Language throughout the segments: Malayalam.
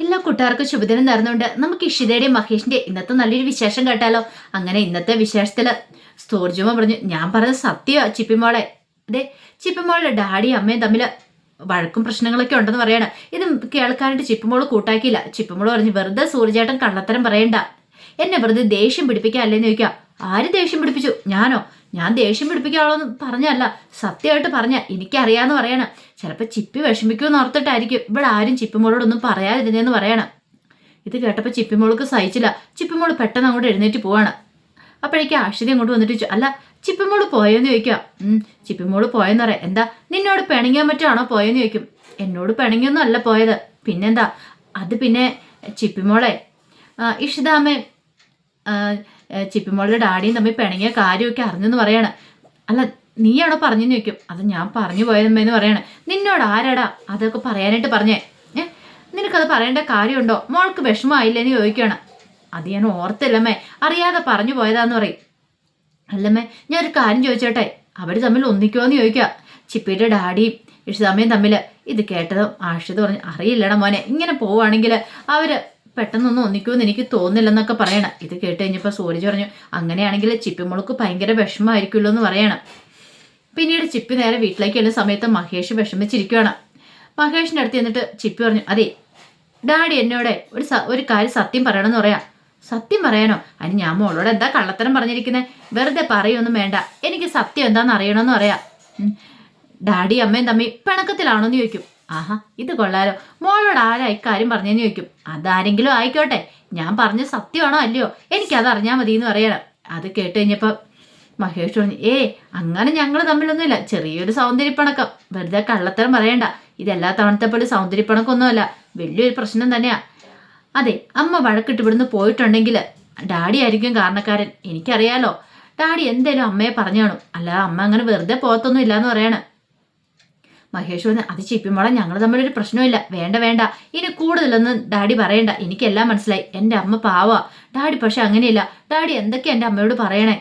എല്ലാ കൂട്ടുകാർക്കും ശുഭദിനം നേർന്നുകൊണ്ട് നമുക്ക് ഇഷിതയുടെയും മഹേഷിന്റെ ഇന്നത്തെ നല്ലൊരു വിശേഷം കേട്ടാലോ. അങ്ങനെ ഇന്നത്തെ വിശേഷത്തില് സ്റ്റോർജുമ പറഞ്ഞു, ഞാൻ പറഞ്ഞ സത്യമാ ചിപ്പിമോളെ. അതെ, ചിപ്പിമോളുടെ ഡാഡിയും അമ്മയും തമ്മിൽ വഴക്കും പ്രശ്നങ്ങളൊക്കെ ഉണ്ടെന്ന് പറയണം. ഇത് കേൾക്കാനായിട്ട് ചിപ്പിമോള് കൂട്ടാക്കിയില്ല. ചിപ്പിമോള് പറഞ്ഞു, വെറുതെ സൂര്യചേട്ടൻ കള്ളത്തരം പറയണ്ട, എന്നെ വെറുതെ ദേഷ്യം പിടിപ്പിക്കാല്ലേന്ന് ചോദിക്കാം. ആര് ദേഷ്യം പിടിപ്പിച്ചു? ഞാനോ? ഞാൻ ദേഷ്യം പിടിപ്പിക്കാനുള്ളതെന്ന് പറഞ്ഞല്ല, സത്യമായിട്ട് പറഞ്ഞ എനിക്കറിയാന്ന് പറയണം. ചിലപ്പോൾ ചിപ്പി വിഷമിക്കുമെന്ന് ഓർത്തിട്ടായിരിക്കും ഇവിടെ ആരും ചിപ്പിമോളോടൊന്നും പറയാതിരുന്നേന്ന് പറയണം. ഇത് കേട്ടപ്പോൾ ചിപ്പിമോൾക്ക് സഹിച്ചില്ല. ചിപ്പിമോള് പെട്ടെന്ന് അങ്ങോട്ട് എഴുന്നേറ്റ് പോവാണ്. അപ്പോഴേക്കും അശ്വതി അങ്ങോട്ട് വന്നിട്ട് ചോദിച്ചു, അല്ല ചിപ്പിമോള് പോയെന്ന് ചോദിക്കാം. ചിപ്പിമോള് പോയെന്ന് പറയാം. എന്താ, നിന്നോട് പിണങ്ങിയാൻ പറ്റാണോ പോയെന്ന് ചോദിക്കും. എന്നോട് പിണങ്ങിയൊന്നും അല്ല പോയത്. പിന്നെന്താ? അത് പിന്നെ ചിപ്പിമോളെ, ഇഷിതാമ്മേ ചിപ്പിമോളുടെ ഡാഡിയും തമ്മിൽ പിണങ്ങിയ കാര്യമൊക്കെ അറിഞ്ഞെന്ന് പറയാണ്. അല്ല നീയാണോ പറഞ്ഞെന്ന് ചോദിക്കും. അത് ഞാൻ പറഞ്ഞു പോയതെന്ന് പറയാണ്. നിന്നോട് ആരാടാ അതൊക്കെ പറയാനായിട്ട് പറഞ്ഞേ? നിനക്കത് പറയേണ്ട കാര്യമുണ്ടോ? മോൾക്ക് വിഷമമായില്ലേന്ന് ചോദിക്കുകയാണ്. അത് ഞാൻ ഓർത്തില്ലമ്മേ, അറിയാതെ പറഞ്ഞു പോയതാന്ന് പറയും. അല്ലമ്മേ, ഞാൻ ഒരു കാര്യം ചോദിച്ചോട്ടെ, അവർ തമ്മിൽ ഒന്നിക്കുമോന്ന് ചോദിക്കുക. ചിപ്പിയുടെ ഡാഡിയും ഇഷിതാമ്മയും തമ്മിൽ. ഇത് കേട്ടതും ആഷിത് പറഞ്ഞു, അറിയില്ലടാ മോനെ, ഇങ്ങനെ പോവുകയാണെങ്കിൽ അവര് പെട്ടെന്നൊന്നും ഒന്നിക്കുമെന്ന് എനിക്ക് തോന്നില്ലെന്നൊക്കെ പറയണം. ഇത് കേട്ട് കഴിഞ്ഞപ്പോൾ സൂരജ് പറഞ്ഞു, അങ്ങനെയാണെങ്കിൽ ചിപ്പിമുളക്ക് ഭയങ്കര വിഷമമായിരിക്കുമല്ലോ എന്ന് പറയണം. പിന്നീട് ചിപ്പി നേരെ വീട്ടിലേക്ക് വരുന്ന സമയത്ത് മഹേഷ് വിഷമിച്ചിരിക്കുകയാണ്. മഹേഷിൻ്റെ അടുത്ത് എന്നിട്ട് ചിപ്പി പറഞ്ഞു, അതെ ഡാഡി എന്നോട് ഒരു കാര്യം സത്യം പറയണമെന്ന് പറയാം. സത്യം പറയാനോ? അതിന് ഞാൻ മോളോട് എന്താ കള്ളത്തരം പറഞ്ഞിരിക്കുന്നത്? വെറുതെ പറയൊന്നും വേണ്ട, എനിക്ക് സത്യം എന്താണെന്ന് അറിയണമെന്ന് പറയാം. ഡാഡി അമ്മയും തമ്മി പിണക്കത്തിലാണോന്ന് ചോദിക്കും. ആഹാ, ഇത് കൊള്ളാലോ, മോളോട് ആരാ ഇക്കാര്യം പറഞ്ഞെന്ന് ചോദിക്കും. അതാരെങ്കിലും ആയിക്കോട്ടെ, ഞാൻ പറഞ്ഞ സത്യമാണോ അല്ലയോ എനിക്കത് അറിഞ്ഞാൽ മതി എന്ന് പറയണം. അത് കേട്ട് കഴിഞ്ഞപ്പോൾ മഹേഷ് പറഞ്ഞു, അങ്ങനെ ഞങ്ങൾ തമ്മിലൊന്നുമില്ല, ചെറിയൊരു സൗന്ദര്യപ്പണക്കം, വെറുതെ കള്ളത്തരം പറയണ്ട. ഇതെല്ലാ തവണത്തെ പോലെ സൗന്ദര്യപ്പണക്കൊന്നുമല്ല, വലിയൊരു പ്രശ്നം തന്നെയാ. അതെ, അമ്മ വഴക്കിട്ട് ഇവിടുന്ന് പോയിട്ടുണ്ടെങ്കിൽ ഡാഡി ആയിരിക്കും കാരണക്കാരൻ, എനിക്കറിയാലോ. ഡാഡി എന്തേലും അമ്മയെ പറഞ്ഞു കാണും, അല്ലാതെ അമ്മ അങ്ങനെ വെറുതെ പോകത്തൊന്നും ഇല്ലാന്ന് പറയണം. മഹേഷ് പറഞ്ഞു, അത് ചിപ്പിമോളെ, ഞങ്ങൾ തമ്മിലൊരു പ്രശ്നമില്ല, വേണ്ട വേണ്ട, ഇനി കൂടുതലൊന്നും ഡാഡി പറയണ്ട, എനിക്കെല്ലാം മനസ്സിലായി. എൻ്റെ അമ്മ പാവാ. ഡാഡി പക്ഷെ അങ്ങനെയില്ല. ഡാഡി എന്തൊക്കെയാ എൻ്റെ അമ്മയോട് പറയണേ?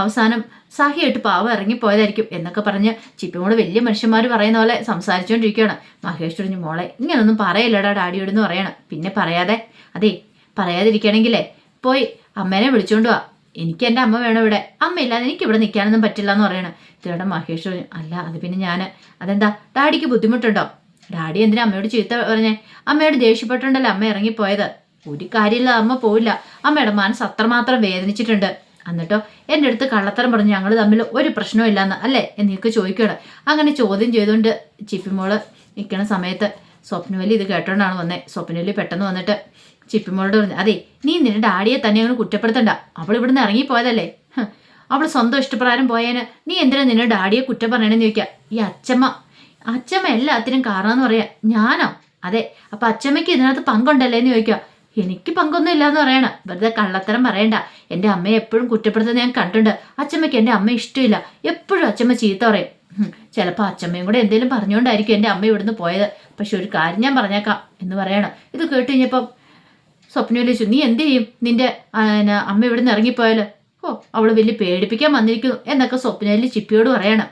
അവസാനം സഹിയായിട്ട് പാവം ഇറങ്ങിപ്പോയതായിരിക്കും എന്നൊക്കെ പറഞ്ഞ് ചിപ്പിമോള് വലിയ മനുഷ്യന്മാർ പറയുന്ന പോലെ സംസാരിച്ചുകൊണ്ടിരിക്കുകയാണ്. മഹേഷ് പറഞ്ഞു, മോളെ ഇങ്ങനൊന്നും പറയില്ലടാ ഡാഡിയോടെന്ന് പറയണം. പിന്നെ പറയാതെ, അതെ പറയാതിരിക്കണമെങ്കിലേ പോയി അമ്മേനെ വിളിച്ചോണ്ട് വാ, എനിക്ക് എൻ്റെ അമ്മ വേണം ഇവിടെ, അമ്മയില്ലാതെ എനിക്ക് ഇവിടെ നിൽക്കാനൊന്നും പറ്റില്ല എന്ന് പറയണം. ഇതേടെ മഹേഷ് പറഞ്ഞു, അല്ല അത് പിന്നെ അതെന്താ ഡാഡിക്ക് ബുദ്ധിമുട്ടുണ്ടോ? ഡാഡി എന്തിനാ അമ്മയോട് ചീത്ത പറഞ്ഞേ? അമ്മയോട് ദേഷ്യപ്പെട്ടുണ്ടല്ലോ അമ്മ ഇറങ്ങിപ്പോയത്. ഒരു കാര്യമില്ല, അമ്മ പോവില്ല. അമ്മയുടെ മനസ്സ് അത്രമാത്രം വേദനിച്ചിട്ടുണ്ട്. എന്നിട്ടോ എൻ്റെ അടുത്ത് കള്ളത്തരം പറഞ്ഞു ഞങ്ങൾ തമ്മിൽ ഒരു പ്രശ്നവും ഇല്ലാന്ന് അല്ലേ എന്നൊക്കെ ചോദിക്കുകയാണ്. അങ്ങനെ ചോദ്യം ചെയ്തുകൊണ്ട് ചിപ്പിമോള് നിൽക്കുന്ന സമയത്ത് സ്വപ്നവല്ലി ഇത് കേട്ടോണ്ടാണ് വന്നേ. സ്വപ്നവല്ലി പെട്ടെന്ന് വന്നിട്ട് ചിപ്പിമോളോട് പറഞ്ഞു, അതെ നീ നിന്റെ ഡാഡിയെ തന്നെ അങ്ങനെ കുറ്റപ്പെടുത്തണ്ട, അവൾ ഇവിടുന്ന് ഇറങ്ങിപ്പോയതല്ലേ, അവൾ സ്വന്തം ഇഷ്ടപ്രകാരം പോയേന് നീ എന്തിനാ നിന്റെ ഡാഡിയെ കുറ്റം പറയണമെന്ന് ചോദിക്കുക. ഈ അച്ഛമ്മ എല്ലാത്തിനും കാരണമെന്ന് പറയാ. ഞാനോ? അതെ, അപ്പൊ അച്ഛമ്മയ്ക്ക് ഇതിനകത്ത് പങ്കുണ്ടല്ലേ എന്ന് ചോദിക്കുക. എനിക്ക് പങ്കൊന്നും ഇല്ലാന്ന് പറയണം. വെറുതെ കള്ളത്തരം പറയണ്ട. എൻ്റെ അമ്മയെ എപ്പോഴും കുറ്റപ്പെടുത്തുന്നത് ഞാൻ കണ്ടിട്ടുണ്ട്. അച്ഛമ്മയ്ക്ക് എൻ്റെ അമ്മ ഇഷ്ടമില്ല, എപ്പോഴും അച്ഛമ്മ ചീത്ത പറയും. ചിലപ്പോൾ അച്ഛമ്മയും കൂടെ എന്തെങ്കിലും പറഞ്ഞുകൊണ്ടായിരിക്കും എൻ്റെ അമ്മ ഇവിടുന്ന് പോയത്. പക്ഷെ ഒരു കാര്യം ഞാൻ പറഞ്ഞേക്കാം എന്ന് പറയണം. ഇത് കേട്ട് കഴിഞ്ഞപ്പം സ്വപ്നയിൽ വെച്ചു, നീ എന്ത് ചെയ്യും നിന്റെ അമ്മ ഇവിടുന്ന് ഇറങ്ങിപ്പോയാൽ? അവള് വലിയ പേടിപ്പിക്കാൻ വന്നിരിക്കുന്നു എന്നൊക്കെ സ്വപ്നയിൽ ചിപ്പിയോട് പറയണം.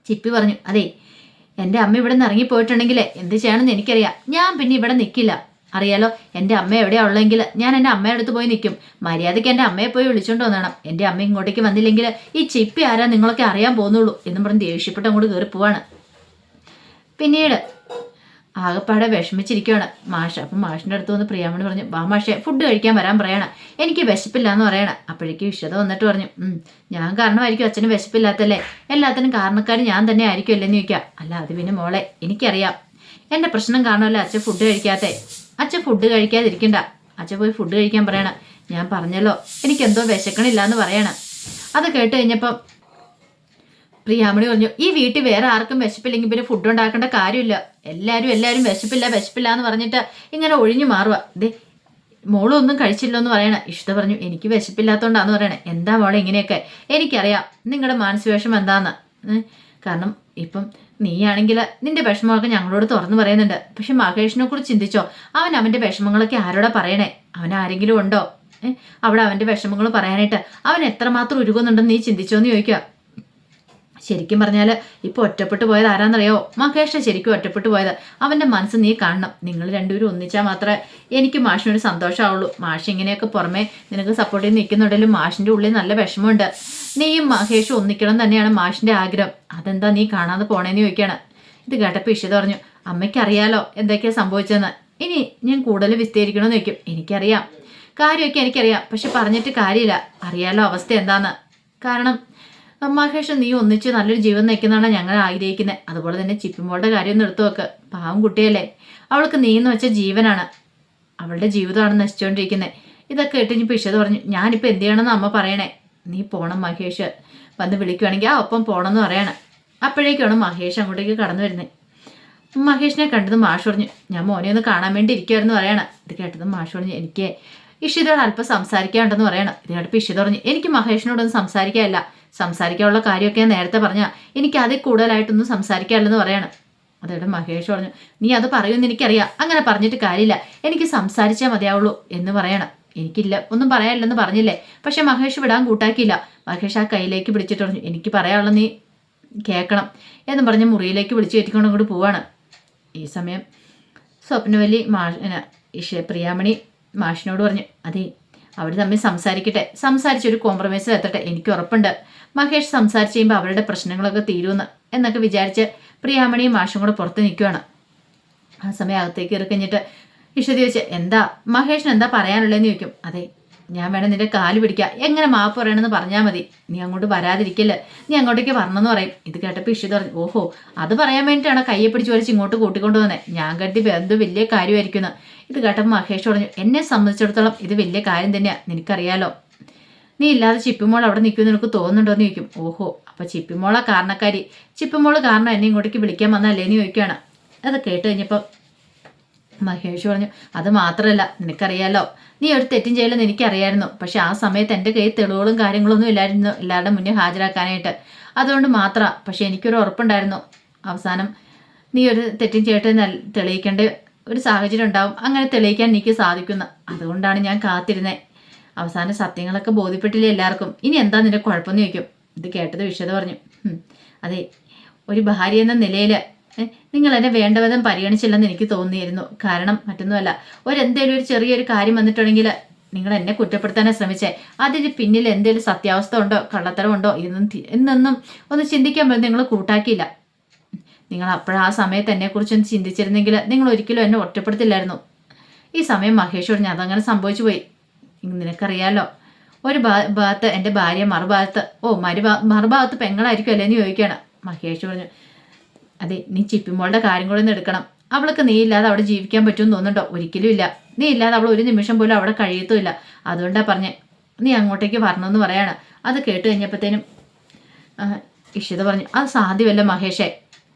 ചിപ്പി പറഞ്ഞു, അതെ എൻ്റെ അമ്മ ഇവിടെ നിന്ന് ഇറങ്ങിപ്പോയിട്ടുണ്ടെങ്കിൽ എന്ത് ചെയ്യണമെന്ന് എനിക്കറിയാം. ഞാൻ പിന്നെ ഇവിടെ നിൽക്കില്ല, അറിയാലോ. എൻ്റെ അമ്മ എവിടെയാ ഉള്ളെങ്കിൽ ഞാൻ എൻ്റെ അമ്മയുടെ അടുത്ത് പോയി നിൽക്കും. മര്യാദയ്ക്ക് എൻ്റെ അമ്മയെ പോയി വിളിച്ചോണ്ട് വന്നണം. എൻ്റെ അമ്മ ഇങ്ങോട്ടേക്ക് വന്നില്ലെങ്കിൽ ഈ ചിപ്പി ആരാ നിങ്ങളൊക്കെ അറിയാൻ പോകുന്നുള്ളൂ എന്നും പറഞ്ഞ് ദേഷ്യപ്പെട്ട് അങ്ങോട്ട് കയറി പോവാണ്. പിന്നീട് ആകെപ്പാടെ വിഷമിച്ചിരിക്കുകയാണ് മാഷ്. അപ്പം മാഷിൻ്റെ അടുത്ത് വന്ന് പ്രിയാമണി പറഞ്ഞു, വാ മാഷെ ഫുഡ് കഴിക്കാൻ വരാൻ പറയണം, എനിക്ക് വിശപ്പില്ല എന്ന് പറയണം. അപ്പോഴേക്കും ഇഷ്ടത വന്നിട്ട് പറഞ്ഞു, ഞാൻ കാരണമായിരിക്കും അച്ഛന് വിശപ്പില്ലാത്തല്ലേ, എല്ലാത്തിനും കാരണക്കാരും ഞാൻ തന്നെ ആയിരിക്കും അല്ലേന്ന് ചോദിക്കുക. അല്ല അത് പിന്നെ മോളെ എനിക്കറിയാം, എൻ്റെ പ്രശ്നം കാണുമല്ലോ അച്ഛൻ ഫുഡ് കഴിക്കാത്തേ. അച്ഛൻ ഫുഡ് കഴിക്കാതിരിക്കണ്ട, അച്ഛൻ പോയി ഫുഡ് കഴിക്കാൻ പറയണം. ഞാൻ പറഞ്ഞല്ലോ എനിക്കെന്തോ വിശക്കണില്ല എന്ന് പറയണം. അത് കേട്ട് കഴിഞ്ഞപ്പം പ്രിയാമണി പറഞ്ഞു, ഈ വീട്ടിൽ വേറെ ആർക്കും വിശപ്പില്ലെങ്കിൽ പിന്നെ ഫുഡ് ഉണ്ടാക്കേണ്ട കാര്യമില്ല. എല്ലാവരും വിശപ്പില്ല എന്ന് പറഞ്ഞിട്ട് ഇങ്ങനെ ഒഴിഞ്ഞു മാറുക. ദേ മോളും ഒന്നും കഴിച്ചില്ലോ എന്ന് പറയണ. ഇഷ്ട പറഞ്ഞു, എനിക്ക് വിശപ്പില്ലാത്തതുകൊണ്ടാന്ന് പറയണേ. എന്താ മോളെ ഇങ്ങനെയൊക്കെ? എനിക്കറിയാം നിങ്ങളുടെ മാനസികവിഷമം എന്താന്ന്. കാരണം ഇപ്പം നീയാണെങ്കിൽ നിന്റെ വിഷമമൊക്കെ ഞങ്ങളോട് തുറന്നു പറയുന്നുണ്ട്. പക്ഷെ മഹേഷിനെ കുറിച്ച് ചിന്തിച്ചോ? അവൻ്റെ വിഷമങ്ങളൊക്കെ ആരോടാ പറയണേ? അവൻ ആരെങ്കിലും ഉണ്ടോ അവിടെ അവൻ്റെ വിഷമങ്ങൾ പറയാനായിട്ട്? അവൻ എത്രമാത്രം ഉരുകുന്നുണ്ടെന്ന് നീ ചിന്തിച്ചോന്ന് ചോദിക്കുക. ശരിക്കും പറഞ്ഞാൽ ഇപ്പോൾ ഒറ്റപ്പെട്ടു പോയത് ആരാന്നറിയോ? മഹേഷ് ശരിക്കും ഒറ്റപ്പെട്ടു പോയത്. അവൻ്റെ മനസ്സ് നീ കാണണം. നിങ്ങൾ രണ്ടുപേരും ഒന്നിച്ചാൽ മാത്രമേ എനിക്ക് മാഷിനൊരു സന്തോഷമാവുള്ളൂ. മാഷ് ഇങ്ങനെയൊക്കെ പുറമെ നിനക്ക് സപ്പോർട്ട് ചെയ്ത് നിൽക്കുന്നുണ്ടെങ്കിലും മാഷിൻ്റെ ഉള്ളിൽ നല്ല വിഷമമുണ്ട്. നീയും മഹേഷും ഒന്നിക്കണം തന്നെയാണ് മാഷിൻ്റെ ആഗ്രഹം. അതെന്താ നീ കാണാതെ പോണേന്ന് ചോദിക്കുകയാണ്. ഇത് കേട്ടപ്പോൾ ഇഷിത പറഞ്ഞു, അമ്മയ്ക്കറിയാലോ എന്തൊക്കെയാണ് സംഭവിച്ചതെന്ന്. ഇനി ഞാൻ കൂടുതൽ വിസ്തരിക്കണമെന്ന് ചോദിക്കും. എനിക്കറിയാം, കാര്യമൊക്കെ എനിക്കറിയാം, പക്ഷെ പറഞ്ഞിട്ട് കാര്യമില്ല. അറിയാലോ അവസ്ഥ എന്താന്ന്. കാരണം മഹേഷ് നീ ഒന്നിച്ച് നല്ലൊരു ജീവൻ നയിക്കുന്നതാണ് ഞങ്ങൾ ആഗ്രഹിക്കുന്നത്. അതുപോലെ തന്നെ ചിപ്പിമോളുടെ കാര്യം ഒന്ന് എടുത്തു വെക്ക്. പാവം കുട്ടിയല്ലേ, അവൾക്ക് നീ എന്ന് വെച്ച ജീവനാണ്, അവളുടെ ജീവിതമാണ് നശിച്ചുകൊണ്ടിരിക്കുന്നത്. ഇതൊക്കെ കേട്ട് ഇനിയിപ്പോൾ ഇഷത് പറഞ്ഞു, ഞാനിപ്പോൾ എന്ത് ചെയ്യണമെന്ന് അമ്മ പറയണേ. നീ പോണം, മഹേഷ് വന്ന് വിളിക്കുവാണെങ്കിൽ ആ ഒപ്പം പോകണമെന്ന് പറയണം. അപ്പോഴേക്കാണ് മഹേഷ് അങ്ങോട്ടേക്ക് കടന്നു വരുന്നത്. മഹേഷിനെ കണ്ടത് മാഷ് പറഞ്ഞു, ഞാൻ മോനെ ഒന്ന് കാണാൻ വേണ്ടി ഇരിക്കുമായിരുന്നു പറയണം. ഇത് കേട്ടത് മാഷ് പറഞ്ഞു, എനിക്ക് ഇഷിതയോട് അല്പം സംസാരിക്കാനുണ്ടെന്ന് പറയണം. ഇത് കേട്ടപ്പോൾ ഇഷിത പറഞ്ഞു, എനിക്ക് മഹേഷിനോടൊന്നും സംസാരിക്കാനില്ല, സംസാരിക്കാനുള്ള കാര്യമൊക്കെ ഞാൻ നേരത്തെ പറഞ്ഞാൽ എനിക്ക് അതിൽ കൂടുതലായിട്ടൊന്നും സംസാരിക്കാനില്ലെന്ന് പറയണം. അതോടെ മഹേഷ് പറഞ്ഞു, നീ അത് പറയുമെന്ന് എനിക്കറിയാം, അങ്ങനെ പറഞ്ഞിട്ട് കാര്യമില്ല, എനിക്ക് സംസാരിച്ചാൽ മതിയാവുള്ളൂ എന്ന് പറയണം. എനിക്കില്ല ഒന്നും പറയാനില്ലെന്ന് പറഞ്ഞില്ലേ. പക്ഷെ മഹേഷ് വിടാൻ കൂട്ടാക്കിയില്ല. മഹേഷ് ആ കയ്യിലേക്ക് പിടിച്ചിട്ട് പറഞ്ഞു, എനിക്ക് പറയാനുള്ളത് നീ കേൾക്കണം എന്ന് പറഞ്ഞ് മുറിയിലേക്ക് വിളിച്ചു കയറ്റിക്കൊണ്ട് അങ്ങോട്ട് പോവാണ്. ഈ സമയം സ്വപ്നവല്ലി പ്രിയാമണി മാഷിനോട് പറഞ്ഞു, അതെ അവർ തമ്മിൽ സംസാരിക്കട്ടെ, സംസാരിച്ചൊരു കോംപ്രമൈസിൽ എത്തട്ടെ. എനിക്ക് ഉറപ്പുണ്ട് മഹേഷ് സംസാരിച്ച് കഴിയുമ്പോൾ അവരുടെ പ്രശ്നങ്ങളൊക്കെ തീരുമെന്ന് എന്നൊക്കെ വിചാരിച്ച് പ്രിയാമണിയും മാഷും കൂടെ പുറത്ത് നിൽക്കുകയാണ്. ആ സമയം അകത്തേക്ക് കയറി കഴിഞ്ഞിട്ട് ഇഷതി ചോദിച്ച്, എന്താ മഹേഷിന് എന്താ പറയാനുള്ളതെന്ന് ചോദിക്കും. അതെ, ഞാൻ വേണം നിന്റെ കാല് പിടിക്കുക, എങ്ങനെ മാപ്പ് പറയണമെന്ന് പറഞ്ഞാൽ മതി, നീ അങ്ങോട്ട് വരാതിരിക്കല്ലേ, നീ അങ്ങോട്ടേക്ക് വരണമെന്ന് പറയും. ഇത് കേട്ടപ്പോൾ ഇഷിത പറഞ്ഞു, ഓഹോ അത് പറയാൻ വേണ്ടിയിട്ടാണ് കയ്യെ പിടിച്ച് വലിച്ച് ഇങ്ങോട്ട് കൂട്ടിക്കൊണ്ടു വന്നത്, ഞാൻ കരുതി എന്ത് വലിയ കാര്യമായിരിക്കുന്നു. ഇത് കേട്ടപ്പോൾ മഹേഷ് പറഞ്ഞു, എന്നെ സംബന്ധിച്ചിടത്തോളം ഇത് വലിയ കാര്യം തന്നെയാണ്, നിനക്കറിയാലോ. നീ ഇല്ലാതെ ചിപ്പിമോൾ അവിടെ നിൽക്കുമെന്ന് നിനക്ക് തോന്നുന്നുണ്ടോ എന്ന് ചോദിക്കും. ഓഹോ അപ്പോൾ ചിപ്പിമോളാ കാരണക്കാരി, ചിപ്പിമോള് കാരണം എന്നെ ഇങ്ങോട്ടേക്ക് വിളിക്കാൻ വന്നല്ലേ എന്ന് ചോദിക്കുകയാണ്. അത് കേട്ട് കഴിഞ്ഞപ്പോൾ മഹേഷ് പറഞ്ഞു, അത് മാത്രമല്ല നിനക്കറിയാലോ, നീ ഒരു തെറ്റും ചെയ്യില്ലെന്ന് എനിക്കറിയായിരുന്നു. പക്ഷെ ആ സമയത്ത് എൻ്റെ കയ്യിൽ തെളിവുകളും കാര്യങ്ങളൊന്നും ഇല്ലായിരുന്നു എല്ലാവരുടെ മുന്നേ ഹാജരാക്കാനായിട്ട്. അതുകൊണ്ട് മാത്രമാണ്. പക്ഷെ എനിക്കൊരു ഉറപ്പുണ്ടായിരുന്നു, അവസാനം നീ ഒരു തെറ്റും ചെയ്തിട്ട് തെളിയിക്കേണ്ട ഒരു സാഹചര്യം ഉണ്ടാവും, അങ്ങനെ തെളിയിക്കാൻ എനിക്ക് സാധിക്കുന്നു. അതുകൊണ്ടാണ് ഞാൻ കാത്തിരുന്നത്. അവസാനം സത്യങ്ങളൊക്കെ ബോധ്യപ്പെട്ടില്ലേ എല്ലാവർക്കും, ഇനി എന്താ നിന്റെ കുഴപ്പമെന്ന് ചോദിക്കും. ഇത് കേട്ടത് വിഷത പറഞ്ഞു, അതെ ഒരു ഭാര്യ എന്ന നിലയിൽ നിങ്ങൾ എന്നെ വേണ്ട വിധം പരിഗണിച്ചില്ലെന്ന് എനിക്ക് തോന്നിയിരുന്നു. കാരണം മറ്റൊന്നുമല്ല, എന്തേലും ഒരു ചെറിയൊരു കാര്യം വന്നിട്ടുണ്ടെങ്കിൽ നിങ്ങൾ എന്നെ കുറ്റപ്പെടുത്താനാണ് ശ്രമിച്ചേ. അതിന് പിന്നിൽ എന്തെങ്കിലും സത്യാവസ്ഥ ഉണ്ടോ കള്ളത്തരമുണ്ടോ എന്നൊന്നും ഒന്ന് ചിന്തിക്കാൻ പോലും നിങ്ങൾ കൂട്ടാക്കിയില്ല. നിങ്ങൾ അപ്പോഴാ സമയത്ത് എന്നെക്കുറിച്ചൊന്ന് ചിന്തിച്ചിരുന്നെങ്കിൽ നിങ്ങൾ ഒരിക്കലും എന്നെ ഒറ്റപ്പെടുത്തില്ലായിരുന്നു. ഈ സമയം മഹേഷ് പറഞ്ഞു, അതങ്ങനെ സംഭവിച്ചു പോയി, നിനക്കറിയാലോ. ഒരു ഭാഗത്ത് എൻ്റെ ഭാര്യ, മറുഭാഗത്ത് മറുഭാഗത്ത് പെങ്ങളായിരിക്കും അല്ലേന്ന് ചോദിക്കുകയാണ്. മഹേഷ് പറഞ്ഞു, അതെ നീ ചിപ്പിമോളുടെ കാര്യം കൂടെ ഒന്ന് എടുക്കണം. അവൾക്ക് നീ ഇല്ലാതെ അവിടെ ജീവിക്കാൻ പറ്റുമെന്ന് തോന്നുന്നുണ്ടോ? ഒരിക്കലും ഇല്ല. നീ ഇല്ലാതെ അവൾ ഒരു നിമിഷം പോലും അവിടെ കഴിയത്തുമില്ല. അതുകൊണ്ടാണ് പറഞ്ഞേ നീ അങ്ങോട്ടേക്ക് വരണമെന്ന് പറയാണ്. അത് കേട്ട് കഴിഞ്ഞപ്പോഴത്തേനും ഇഷിത പറഞ്ഞു, അത് സാധ്യമല്ല മഹേഷേ,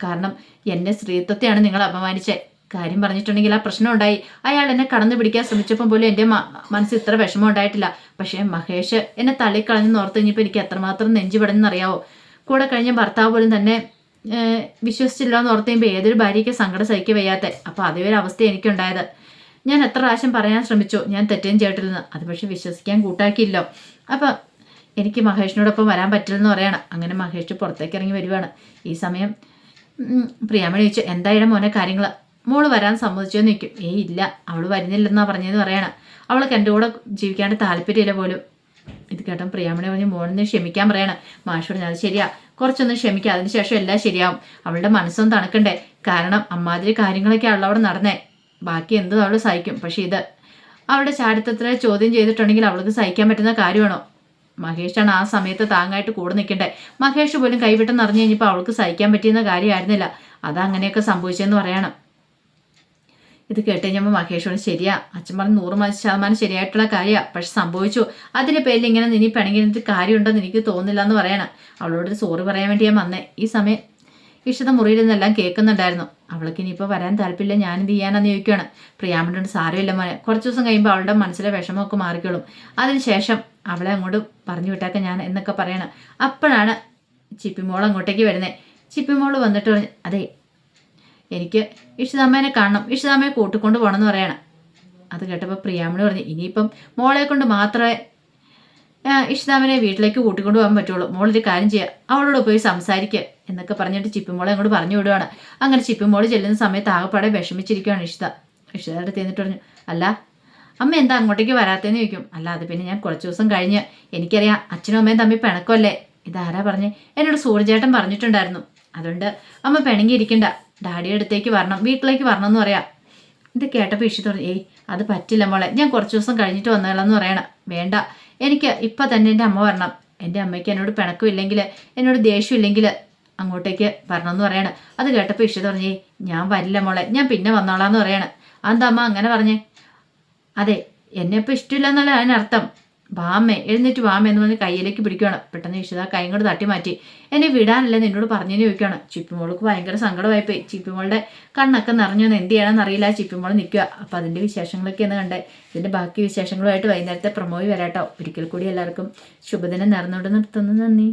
കാരണം എൻ്റെ സ്ത്രീത്വത്തെയാണ് നിങ്ങൾ അപമാനിച്ചേ. കാര്യം പറഞ്ഞിട്ടുണ്ടെങ്കിൽ ആ പ്രശ്നം ഉണ്ടായി, അയാൾ എന്നെ കടന്നു പിടിക്കാൻ ശ്രമിച്ചപ്പോൾ പോലും എൻ്റെ മനസ്സിൽ ഇത്ര വിഷമം ഉണ്ടായിട്ടില്ല. പക്ഷേ മഹേഷ് എന്നെ തള്ളിക്കളഞ്ഞെന്ന് ഓർത്ത് കഴിഞ്ഞപ്പോൾ എനിക്ക് എത്രമാത്രം നെഞ്ചുപെടുന്നറിയാവോ. കൂടെ കഴിഞ്ഞ ഭർത്താവ് പോലും തന്നെ വിശ്വസിച്ചില്ല എന്ന് ഓർത്ത് കഴിയുമ്പോൾ ഏതൊരു ഭാര്യയ്ക്ക് സങ്കടം സഹിക്കുക വയ്യാത്ത. അപ്പോൾ അതേ ഒരു അവസ്ഥ എനിക്കുണ്ടായത്. ഞാൻ എത്ര പ്രാവശ്യം പറയാൻ ശ്രമിച്ചു ഞാൻ തെറ്റും ചെയ്തിട്ടില്ലെന്ന്, അത് പക്ഷെ വിശ്വസിക്കാൻ കൂട്ടാക്കിയില്ലോ. അപ്പം എനിക്ക് മഹേഷിനോടൊപ്പം വരാൻ പറ്റില്ലെന്ന് പറയണം. അങ്ങനെ മഹേഷ് പുറത്തേക്ക് ഇറങ്ങി വരുവാണ്. ഈ സമയം പ്രിയാമണി ചോദിച്ചു, എന്തായാലും മോനെ കാര്യങ്ങൾ, മോള് വരാൻ സമ്മതിച്ചോന്ന് ചോദിക്കും. ഇല്ല അവൾ വരുന്നില്ലെന്നാണ് പറഞ്ഞതെന്ന് പറയണം. അവൾക്ക് എൻ്റെ കൂടെ ജീവിക്കാണ്ട് താല്പര്യമില്ല പോലും. ഇത് കേട്ടോ പ്രിയാമണി പറഞ്ഞ് മോളിന്ന് ക്ഷമിക്കാൻ പറയണം. മാഷ് പറഞ്ഞു, അത് ശരിയാ, കുറച്ചൊന്ന് ക്ഷമിക്കുക, അതിനുശേഷം എല്ലാം ശരിയാവും. അവളുടെ മനസ്സൊന്നും തണുക്കണ്ടേ, കാരണം അമ്മാതിരി കാര്യങ്ങളൊക്കെ അവൾ അവിടെ നടന്നേ, ബാക്കി എന്തും അവൾ സഹിക്കും. പക്ഷെ ഇത് അവളുടെ ചാരിത്രത്തിലെ ചോദ്യം ചെയ്തിട്ടുണ്ടെങ്കിൽ അവൾക്ക് സഹിക്കാൻ പറ്റുന്ന കാര്യമാണോ? മഹേഷാണ് ആ സമയത്ത് താങ്ങായിട്ട് കൂടെ നിൽക്കണ്ടേ. മഹേഷ് പോലും കൈവിട്ടെന്ന് അറിഞ്ഞു കഴിഞ്ഞപ്പോൾ അവൾക്ക് സഹിക്കാൻ പറ്റിയെന്ന കാര്യമായിരുന്നില്ല. അതങ്ങനെയൊക്കെ സംഭവിച്ചെന്ന് പറയണം. ഇത് കേട്ട് കഴിഞ്ഞപ്പോൾ മഹേഷോട് ശരിയാ, അച്ഛൻ പറഞ്ഞ് 100% ശരിയായിട്ടുള്ള കാര്യമാണ്, പക്ഷെ സംഭവിച്ചു, അതിൻ്റെ പേരിൽ ഇങ്ങനെ നിനി പിണങ്ങിയിട്ട് കാര്യമുണ്ടെന്ന് എനിക്ക് തോന്നില്ല എന്ന് പറയണം. അവളോട് സോറി പറയാൻ വേണ്ടി ഞാൻ വന്നേ. ഈ സമയം ഇഷ്ടത മുറിയിൽ നിന്നെല്ലാം കേൾക്കുന്നുണ്ടായിരുന്നു. അവൾക്ക് ഇനിയിപ്പോൾ വരാൻ താല്പര്യമില്ല, ഞാനിത് ചെയ്യാനെന്ന് ചോദിക്കുകയാണ്. പ്രിയാമണിയോട് സാരമില്ല മോനെ, കുറച്ച് ദിവസം കഴിയുമ്പോൾ അവളുടെ മനസ്സിലെ വിഷമമൊക്കെ മാറിക്കോളും, അതിനുശേഷം അവളെ അങ്ങോട്ട് പറഞ്ഞു വിട്ടാക്കാൻ ഞാൻ എന്നൊക്കെ പറയണം. അപ്പോഴാണ് ചിപ്പിമോൾ അങ്ങോട്ടേക്ക് വരുന്നത്. ചിപ്പിമോൾ വന്നിട്ട് പറഞ്ഞു, അതെ എനിക്ക് ഇഷിതാമ്മേനെ കാണണം, ഇഷിതാമ്മയെ കൂട്ടിക്കൊണ്ട് പോകണമെന്ന് പറയണം. അത് കേട്ടപ്പോൾ പ്രിയാമണി പറഞ്ഞു, ഇനിയിപ്പം മോളെ കൊണ്ട് മാത്രമേ ഇഷിതാമ്മനെ വീട്ടിലേക്ക് കൂട്ടിക്കൊണ്ടു പോകാൻ പറ്റുള്ളൂ. മോളൊരു കാര്യം ചെയ്യുക, അവളോട് പോയി സംസാരിക്കുക എന്നൊക്കെ പറഞ്ഞിട്ട് ചിപ്പിമോളെ അങ്ങോട്ട് പറഞ്ഞു വിടുവാണ്. അങ്ങനെ ചിപ്പിമോള് ചെല്ലുന്ന സമയത്ത് ആകെപ്പാടെ വിഷമിച്ചിരിക്കുകയാണ് ഇഷിതയുടെ അടുത്ത് എന്നിട്ട് പറഞ്ഞു, അല്ല അമ്മ എന്താ അങ്ങോട്ടേക്ക് വരാത്തേന്ന് ചോദിക്കും. അല്ല അത് പിന്നെ ഞാൻ കുറച്ച് ദിവസം കഴിഞ്ഞ്, എനിക്കറിയാം അച്ഛനും അമ്മയും തമ്മിൽ പിണക്കമല്ലേ. ഇതാരാ പറഞ്ഞേ? എന്നോട് സൂര്യചേട്ടൻ പറഞ്ഞിട്ടുണ്ടായിരുന്നു. അതുകൊണ്ട് അമ്മ പിണങ്ങിയിരിക്കണ്ട, ഡാഡിയുടെ അടുത്തേക്ക് വരണം, വീട്ടിലേക്ക് വരണം എന്ന് പറയാം. ഇത് കേട്ടപ്പോൾ ഇഷിത പറഞ്ഞു, അത് പറ്റില്ല മോളെ, ഞാൻ കുറച്ച് ദിവസം കഴിഞ്ഞിട്ട് വന്നേളെന്ന് പറയണം. വേണ്ട, എനിക്ക് ഇപ്പം തന്നെ എൻ്റെ അമ്മ വരണം. എൻ്റെ അമ്മയ്ക്ക് എന്നോട് പിണക്കമില്ലെങ്കിൽ, എന്നോട് ദേഷ്യമില്ലെങ്കിൽ അങ്ങോട്ടേക്ക് വരണമെന്ന് പറയണം. അത് കേട്ടപ്പോൾ ഇഷിത പറഞ്ഞേ, ഞാൻ വരില്ല മോളെ, ഞാൻ പിന്നെ വന്നോളാന്ന് പറയണം. അതെന്താ അമ്മ അങ്ങനെ പറഞ്ഞേ? അതെ, എന്നെ ഇപ്പം ഇഷ്ടമില്ല എന്നല്ല അതിനർത്ഥം. വാമ്മേ, എഴുന്നേറ്റ് വാമ്മ എന്ന് പറഞ്ഞ് കയ്യിലേക്ക് പിടിക്കുകയാണ്. പെട്ടെന്ന് ഇഷിത കൈ കൊണ്ട് തട്ടി മാറ്റി. എന്നെ വിടാനല്ല നിന്നോട് പറഞ്ഞതിന് ചോദിക്കുകയാണ്. ചിപ്പിമോൾക്ക് ഭയങ്കര സങ്കടമായിപ്പോയി. ചിപ്പിമോളുടെ കണ്ണൊക്കെ നിറഞ്ഞു. എന്ത് ചെയ്യണമെന്ന് അറിയില്ല. ചിപ്പിമോൾ നിൽക്കുക. അപ്പം അതിൻ്റെ വിശേഷങ്ങളൊക്കെ ഒന്ന് കണ്ടേ. ഇതിൻ്റെ ബാക്കി വിശേഷങ്ങളുമായിട്ട് വൈകുന്നേരത്തെ പ്രൊമോയി വരാട്ടോ. ഒരിക്കൽ കൂടി എല്ലാവർക്കും ശുഭദിനം നേർന്നുകൊണ്ട് നിർത്തുന്നു. നന്ദി.